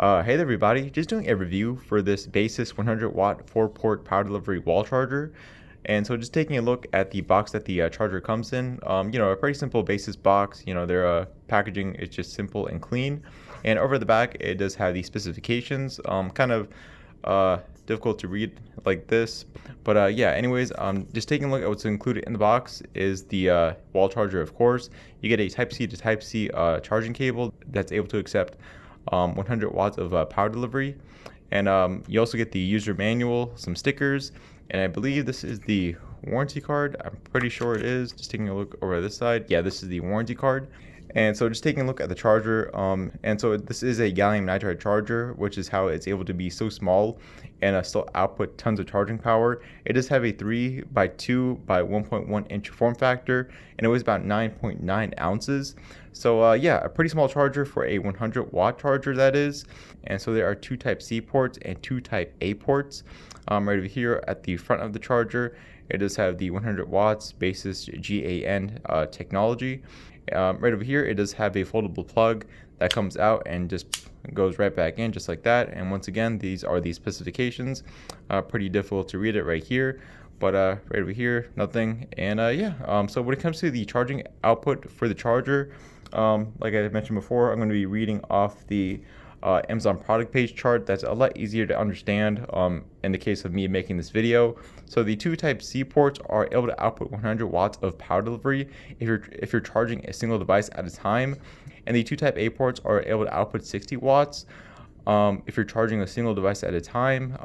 Hey there everybody, just doing a review for this Baseus 100W 4-port power delivery wall charger. And so just taking a look at the box that the charger comes in, a pretty simple Baseus box. Their packaging is just simple and clean. And over the back, it does have the specifications, kind of difficult to read like this. But yeah, anyways, just taking a look at what's included in the box is the wall charger, of course. You get a Type-C to Type-C charging cable that's able to accept 100 watts of power delivery, and you also get the user manual, some stickers, and I believe this is the warranty card. I'm pretty sure it is. Just taking a look over this side. Yeah, this is the warranty card. And so just taking a look at the charger, and so this is a gallium nitride charger, which is how it's able to be so small and still output tons of charging power. It does have a 3 by 2 by 1.1 inch form factor, and it weighs about 9.9 ounces. So yeah, a pretty small charger for a 100-watt charger, that is. And so there are two Type-C ports and two Type-A ports. Right over here at the front of the charger, it does have the 100 watts Baseus GaN technology. Right over here, it does have a foldable plug that comes out and just goes right back in, just like that. And once again, these are the specifications. Pretty difficult to read it right here, but right over here, nothing. And yeah, so when it comes to the charging output for the charger, like I mentioned before, I'm going to be reading off the Amazon product page chart. That's a lot easier to understand in the case of me making this video. So the two Type-C ports are able to output 100 watts of power delivery if you're charging a single device at a time, and the two Type-A ports are able to output 60 watts if you're charging a single device at a time.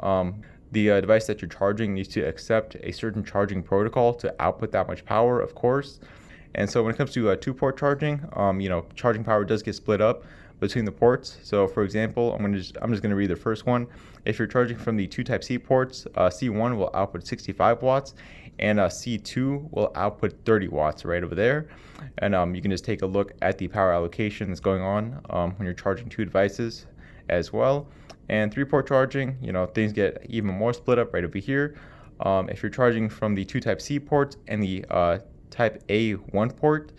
The device that you're charging needs to accept a certain charging protocol to output that much power, of course. And so when it comes to two-port charging, charging power does get split up between the ports. So for example, I'm just going to read the first one. If you're charging from the two Type-C ports, C1 will output 65 watts, and C2 will output 30 watts right over there. And you can just take a look at the power allocation that's going on when you're charging two devices as well. And three-port charging, things get even more split up right over here. If you're charging from the two Type-C ports and the Type-A 1 port,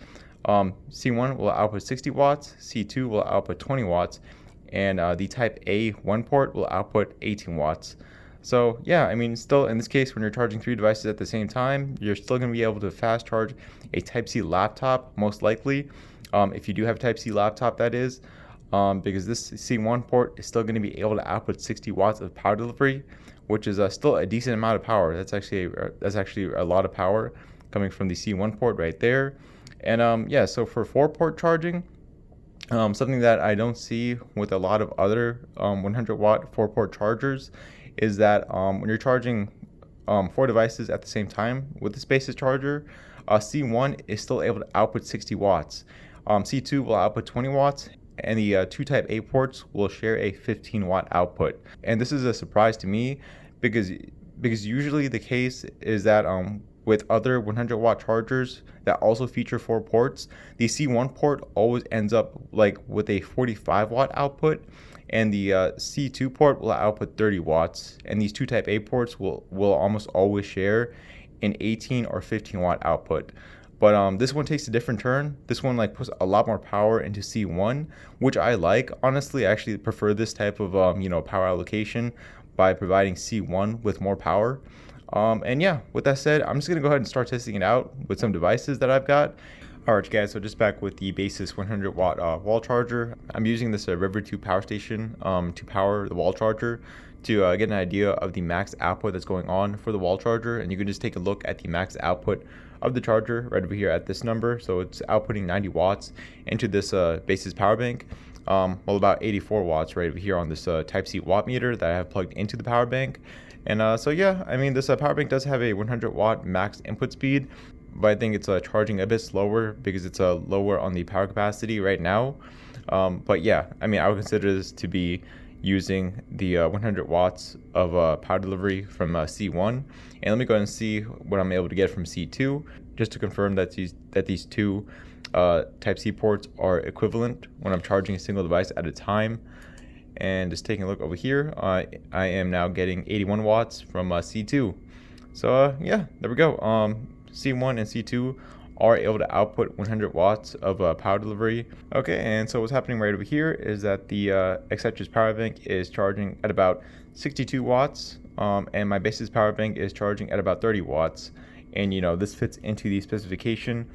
C1 will output 60 watts, C2 will output 20 watts, and the Type-A 1 port will output 18 watts. So yeah, I mean, still in this case, when you're charging three devices at the same time, you're still going to be able to fast charge a Type-C laptop, most likely, if you do have a Type-C laptop, that is, because this C1 port is still going to be able to output 60 watts of power delivery, which is still a decent amount of power. That's actually a lot of power coming from the C1 port right there. And yeah, so for 4-port charging, something that I don't see with a lot of other 100-watt 4-port chargers is that when you're charging 4 devices at the same time with the Baseus charger, C1 is still able to output 60 watts. C2 will output 20 watts, and the two Type-A ports will share a 15-watt output. And this is a surprise to me because usually the case is that with other 100-watt chargers that also feature 4 ports, the C1 port always ends up like with a 45-watt output, and the C2 port will output 30 watts, and these two Type-A ports will almost always share an 18 or 15-watt output. But this one takes a different turn. This one puts a lot more power into C1, which I like. Honestly, I actually prefer this type of power allocation by providing C1 with more power. And yeah, with that said, I'm just going to go ahead and start testing it out with some devices that I've got. Alright guys, so just back with the Baseus 100-watt wall charger. I'm using this River 2 power station to power the wall charger to get an idea of the max output that's going on for the wall charger. And you can just take a look at the max output of the charger right over here at this number. So it's outputting 90 watts into this Baseus power bank. Well, about 84 watts right over here on this Type-C watt meter that I have plugged into the power bank. And so yeah, I mean, this power bank does have a 100-watt max input speed, but I think it's charging a bit slower because it's lower on the power capacity right now. But yeah, I mean, I would consider this to be using the 100 watts of power delivery from C1. And let me go ahead and see what I'm able to get from C2, just to confirm that these two Type-C ports are equivalent when I'm charging a single device at a time. And just taking a look over here, I am now getting 81 watts from C2. So yeah, there we go. C1 and C2 are able to output 100 watts of power delivery. Okay, and so what's happening right over here is that the Acceptors power bank is charging at about 62 watts, and my Baseus power bank is charging at about 30 watts. And this fits into the specification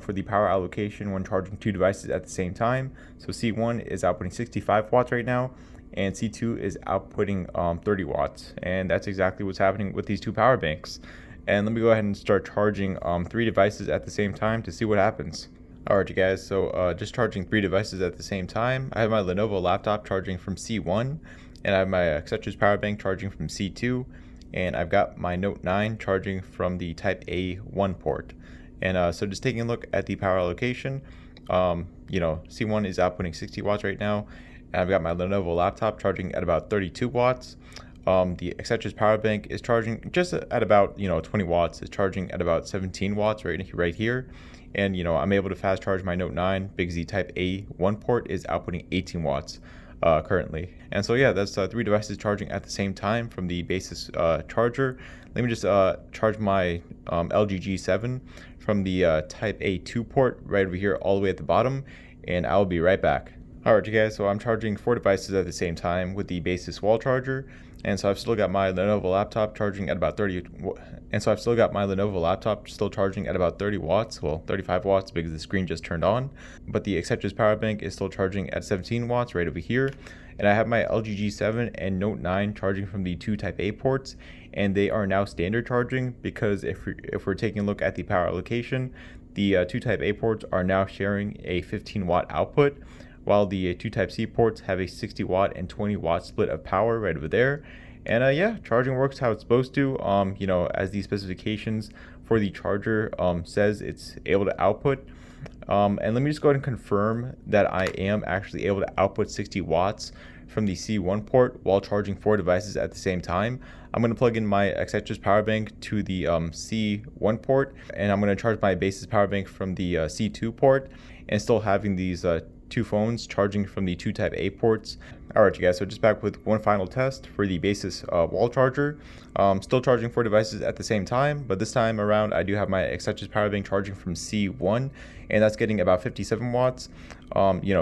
for the power allocation when charging two devices at the same time. So C1 is outputting 65 watts right now, and C2 is outputting 30 watts. And that's exactly what's happening with these two power banks. And let me go ahead and start charging 3 devices at the same time to see what happens. Alright you guys, so just charging 3 devices at the same time. I have my Lenovo laptop charging from C1, and I have my Acceptors power bank charging from C2, and I've got my Note 9 charging from the Type A 1 port. And so just taking a look at the power allocation, C1 is outputting 60 watts right now, and I've got my Lenovo laptop charging at about 32 watts. The Acceptors power bank is charging just at about 20 watts. It's charging at about 17 watts right here, and I'm able to fast charge my Note 9. Big Z Type A 1 port is outputting 18 watts currently. And so yeah, that's 3 devices charging at the same time from the Baseus charger. Let me just charge my LG G7 from the Type A 2 port right over here all the way at the bottom, and I'll be right back. Alright you guys, so I'm charging 4 devices at the same time with the Baseus wall charger, and so I've still got my Lenovo laptop charging at about 30 watts, well 35 watts because the screen just turned on, but the Acceptors power bank is still charging at 17 watts right over here, and I have my LG G7 and Note 9 charging from the 2 Type A ports, and they are now standard charging because if we're taking a look at the power allocation, the 2 Type A ports are now sharing a 15 watt output, while the 2 Type C ports have a 60 watt and 20 watt split of power right over there. And yeah, charging works how it's supposed to, as the specifications for the charger says it's able to output. And let me just go ahead and confirm that I am actually able to output 60 watts from the C1 port while charging 4 devices at the same time. I'm going to plug in my Acceptors power bank to the C1 port, and I'm going to charge my Baseus power bank from the C2 port, and still having these 2 phones charging from the 2 Type A ports. Alright you guys, so just back with one final test for the Baseus wall charger. Still charging 4 devices at the same time, but this time around I do have my Acceptors power bank charging from C1, and that's getting about 57 watts,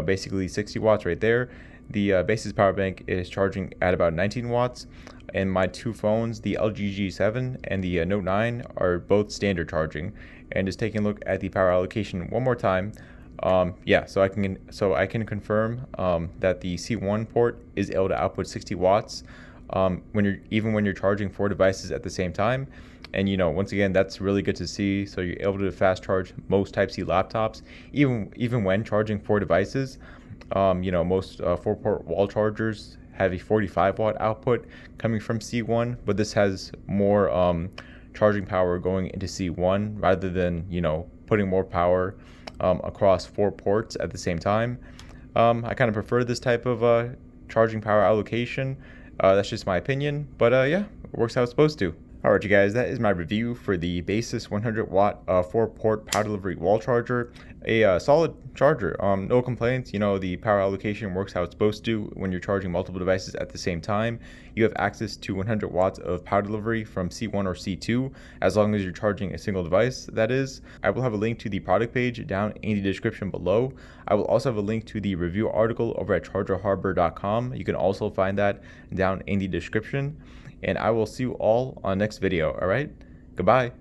basically 60 watts right there. The Baseus power bank is charging at about 19 watts, and my 2 phones, the LG G7 and the Note 9, are both standard charging. And just taking a look at the power allocation one more time, so I can confirm that the C1 port is able to output 60 watts when you're charging 4 devices at the same time. And once again, that's really good to see. So you're able to fast charge most Type C laptops, even when charging 4 devices. Most 4-port wall chargers have a 45 watt output coming from C1, but this has more charging power going into C1 rather than putting more power across 4 ports at the same time. I kind of prefer this type of charging power allocation. That's just my opinion, but yeah, it works how it's supposed to. Alright you guys, that is my review for the Baseus 100 watt 4-port power delivery wall charger. A solid charger, no complaints. The power allocation works how it's supposed to when you're charging multiple devices at the same time. You have access to 100 watts of power delivery from C1 or C2, as long as you're charging a single device, that is. I will have a link to the product page down in the description below. I will also have a link to the review article over at chargerharbor.com. You can also find that down in the description. And I will see you all on the next video. Alright, goodbye.